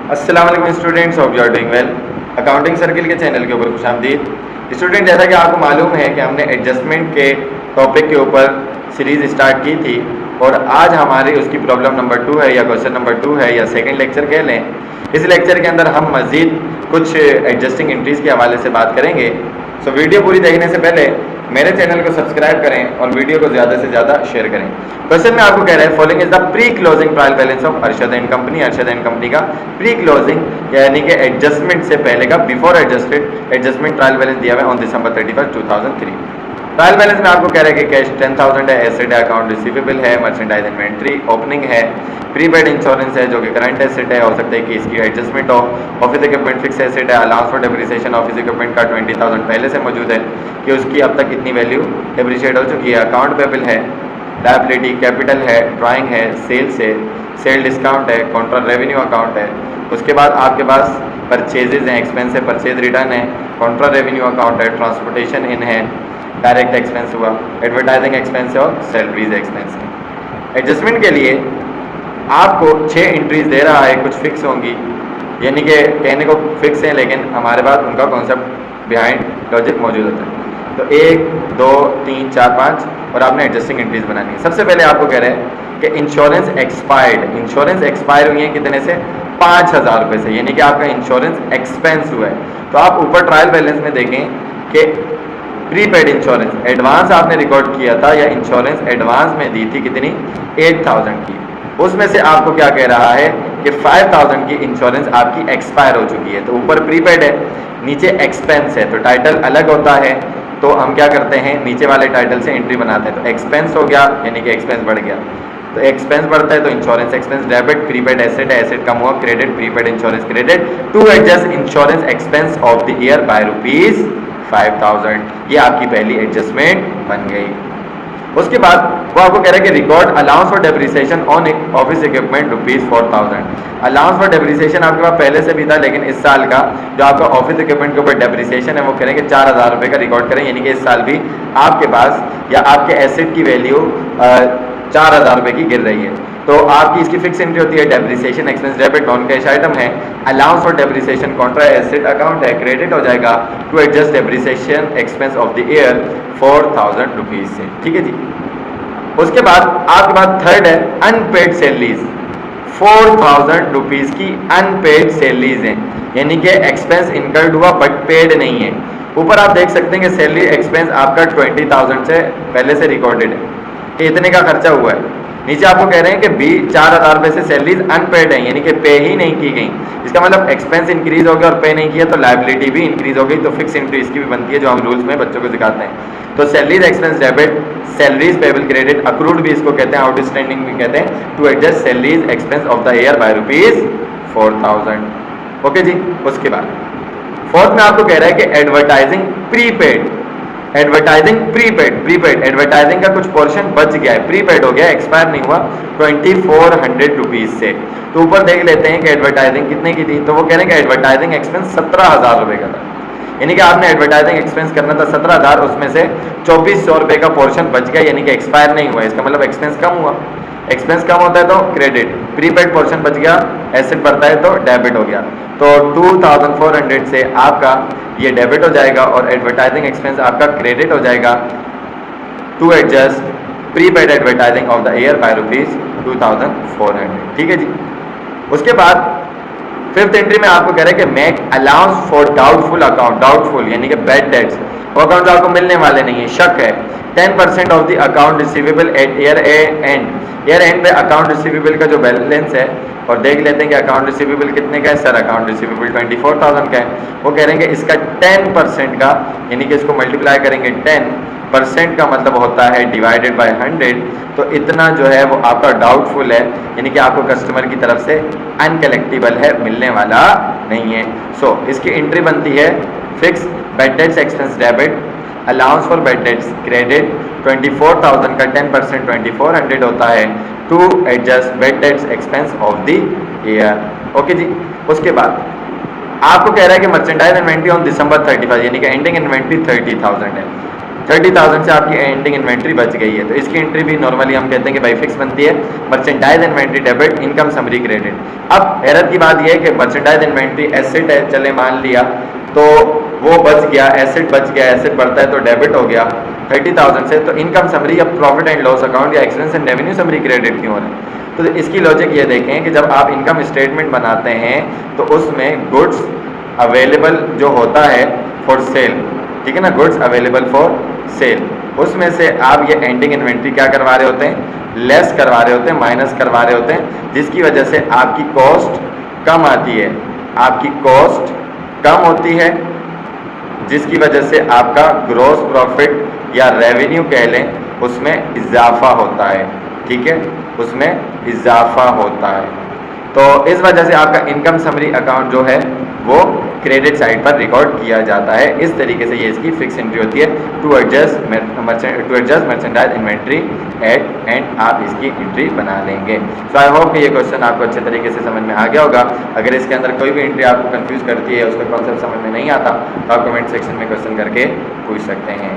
अस्सलाम वालेकुम students, hope you are doing well. Accounting circle के चैनल के ऊपर खुशामदीद। स्टूडेंट, जैसा कि आपको मालूम है कि हमने एडजस्टमेंट के टॉपिक के ऊपर सीरीज़ स्टार्ट की थी और आज हमारी उसकी प्रॉब्लम नंबर 2 है या क्वेश्चन नंबर 2 है या सेकंड लेक्चर कह लें। इस लेक्चर के अंदर हम मज़ीद कुछ एडजस्टिंग एंट्रीज़ के हवाले से बात करेंगे। सो वीडियो पूरी देखने से पहले मेरे चैनल को सब्सक्राइब करें और वीडियो को ज़्यादा से ज़्यादा शेयर करें। क्वेश्चन में आपको कह रहा है following is the pre closing trial balance of Arshad and company. Arshad and company का प्री क्लोजिंग यानी कि एडजस्टमेंट से पहले का बिफोर एडजस्टमेंट ट्रायल बैलेंस दिया हुआ है ऑन December 31, 2003। ट्रायल बैलेंस में आपको कह रहा है कि कैश 10,000 है, एसेट है, अकाउंट रिसीवेबल है, मर्चेंडाइज इन्वेंट्री ओपनिंग है, प्रीपेड इंश्योरेंस है जो कि करंट एसेट है, हो सकता है कि इसकी एडजस्टमेंट हो, ऑफिस इक्विपमेंट फिक्स एसेट है, allowance for depreciation office equipment का 20,000 पहले से मौजूद है कि उसकी अब तक कितनी वैल्यू डेप्रिशिएट हो चुकी है, अकाउंट पेबल है, लायबिलिटी कैपिटल है, ड्राइंग है, सेल्स है, सेल डिस्काउंट है, कॉन्ट्रा रेवेन्यू अकाउंट है। उसके बाद आपके पास परचेजेज हैं, एक्सपेंस है, परचेज रिटर्न है, कॉन्ट्रा रेवेन्यू अकाउंट है, ट्रांसपोर्टेशन इन है, डायरेक्ट एक्सपेंस हुआ, एडवर्टाइजिंग एक्सपेंस है और सैलरीज एक्सपेंस है। एडजस्टमेंट के लिए आपको 6 एंट्रीज दे रहा है, कुछ फिक्स होंगी, यानी कि कहने को फिक्स है लेकिन हमारे पास उनका कॉन्सेप्ट बिहाइंड लॉजिक मौजूद होता है। तो 1, 2, 3, 4, 5 और आपने एडजस्टिंग एंट्रीज बनानी है। सबसे पहले आपको कह रहे हैं कि इंश्योरेंस एक्सपायर हुई है कितने से, 5,000 रुपये से, यानी कि आपका इंश्योरेंस एक्सपेंस हुआ है। तो आप ऊपर ट्रायल बैलेंस में देखें कि प्रीपेड इंश्योरेंस एडवांस आपने रिकॉर्ड किया था या इंश्योरेंस एडवांस में दी थी कितनी, 8,000 की। उसमें से आपको क्या कह रहा है कि 5,000 की इंश्योरेंस आपकी एक्सपायर हो चुकी है। तो ऊपर प्रीपेड है, नीचे एक्सपेंस है, तो टाइटल अलग होता है। तो हम क्या करते हैं, नीचे वाले टाइटल से एंट्री बनाते हैं। तो एक्सपेंस हो गया यानी कि एक्सपेंस बढ़ गया, तो एक्सपेंस बढ़ता है तो insurance expense debit, prepaid asset है, एसेट कम हुआ, credit, prepaid insurance credit to adjust insurance expense of the year by ₹5,000। ये आपकी पहली एडजस्टमेंट बन गई। उसके बाद वो आपको कह रहा है कि record allowance for depreciation on office equipment ₹4,000। Allowance for depreciation आपके पास पहले से भी था, लेकिन इस साल का जो आपका ऑफिस इक्विपमेंट के ऊपर डेप्रिसिएशन है वो करेंगे 4,000 रुपये का रिकॉर्ड करें, यानी कि इस साल भी आपके पास या आपके एसेट की वैल्यू 4,000 रुपये की गिर रही है। तो आपकी इसकी फिक्स एंट्री होती है depreciation expense debit, non cash item है, allowance for depreciation contra asset account है, क्रेडिट हो जाएगा to adjust depreciation expense of the year 4,000 rupees से। ठीक है जी। उसके बाद आपके पास थर्ड है अनपेड सैलरीज, 4,000 रुपीज की अनपेड सैलरीज हैं, यानी कि एक्सपेंस इनकर्ड हुआ बट पेड नहीं है। ऊपर आप देख सकते हैं कि सैलरी एक्सपेंस आपका 20,000 से पहले से रिकॉर्डेड है कि इतने का खर्चा हुआ है। नीचे आपको कह रहे हैं कि 4,000 रुपये से सैलरीज अनपेड है, यानी कि पे ही नहीं की गई। इसका मतलब एक्सपेंस इंक्रीज हो गया और पे नहीं किया तो लायबिलिटी भी इंक्रीज हो गई। तो फिक्स एंट्री इसकी भी बनती है जो हम रूल्स में बच्चों को सिखाते हैं। तो salaries expense debit, salaries payable credit, accrued भी इसको कहते हैं, आउटस्टैंडिंग भी कहते हैं, to adjust salaries expense of the year by ₹4,000। Okay जी। उसके बाद फोर्थ में आपको कह रहा है कि एडवर्टाइजिंग प्रीपेड, प्रीपेड एडवर्टाइजिंग का कुछ पोर्शन बच गया है, प्रीपेड हो गया, एक्सपायर नहीं हुआ, 2,400 रुपीज से। तो ऊपर देख लेते हैं कि एडवर्टाइजिंग कितने की थी। तो वो कह रहे हैं कि एडवर्टाइजिंग एक्सपेंस 17,000 रुपये का था, यानी कि आपने एडवर्टाइजिंग एक्सपेंस करना था 17,000, उसमें से 2,400 रुपये का पोर्शन बच गया, यानी कि एक्सपायर नहीं हुआ। इसका मतलब एक्सपेंस कम हुआ, एक्सपेंस कम होता है तो क्रेडिट, प्रीपेड पोर्शन बच गया, एसेट बढ़ता है तो डेबिट हो गया। तो 2,400 से आपका ये डेबिट हो जाएगा और एडवर्टाइजिंग एक्सपेंस आपका क्रेडिट हो जाएगा to adjust prepaid advertising of the year by ₹2,400। ठीक है जी। उसके बाद फिफ्थ एंट्री में आपको कह रहा है कि make allowance for doubtful account, doubtful यानी कि बैड डेट्स, वो अकाउंट जो आपको मिलने वाले नहीं है, शक है, 10% of the account receivable at year end. Year end पे अकाउंट रिसीवेबल का जो बैलेंस है और देख लेते हैं कि अकाउंट रिसीवेबल कितने का है। सर अकाउंट रिसीवेबल 24,000 का है। वो कह रहे हैं कि इसका 10% का, यानी कि इसको मल्टीप्लाई करेंगे 10% का मतलब होता है डिवाइडेड बाय 100, तो इतना जो है वो आपका डाउटफुल है, यानी कि आपको कस्टमर की तरफ से अनकलेक्टिबल है, मिलने वाला नहीं है। सो इसकी एंट्री बनती है fix bad debts expense debit, allowance for bad debts credit, 24,000 का 10% 2,400 होता है to adjust bad debts expense of the year. Okay जी। उसके बाद आपको कह रहा है कि मर्चेंडाइज इन्वेंट्री ऑन December 31, यानी कि एंडिंग इन्वेंट्री 30,000 है। 30,000 से आपकी एंडिंग इन्वेंट्री बच गई है, तो इसकी एंट्री भी नॉर्मली हम कहते हैं कि बाई फिक्स बनती है, merchandise inventory debit, income summary credit. अब हैरत की बात यह है कि मर्चेंडाइज इन्वेंट्री एसेट है, चले मान लिया तो वो बच गया, एसेट बच गया, एसेट बढ़ता है तो डेबिट हो गया 30,000 से, तो इनकम समरी या प्रॉफिट एंड लॉस अकाउंट या expense and revenue summary credit क्यों हो रहा है? तो इसकी लॉजिक ये देखें कि जब आप इनकम स्टेटमेंट बनाते हैं तो उसमें गुड्स अवेलेबल जो होता है फॉर सेल, ठीक है ना, गुड्स अवेलेबल फॉर सेल, उसमें से आप ये एंडिंग इन्वेंट्री क्या करवा रहे होते हैं, लेस करवा रहे होते हैं, माइनस करवा रहे होते हैं, जिसकी वजह से आपकी कॉस्ट कम आती है, आपकी कॉस्ट कम होती है, जिसकी वजह से आपका ग्रॉस प्रॉफिट या रेवेन्यू कह लें उसमें इजाफा होता है, ठीक है, उसमें इजाफा होता है। तो इस वजह से आपका इनकम समरी अकाउंट जो है वो क्रेडिट साइड पर रिकॉर्ड किया जाता है। इस तरीके से ये इसकी फिक्स एंट्री होती है to adjust merchandise inventory at end आप इसकी एंट्री बना लेंगे। सो आई होप कि ये क्वेश्चन आपको अच्छे तरीके से समझ में आ गया होगा। अगर इसके अंदर कोई भी एंट्री आपको कंफ्यूज करती है, उसका कॉन्सेप्ट समझ में नहीं आता, तो आप कमेंट सेक्शन में क्वेश्चन करके पूछ सकते हैं।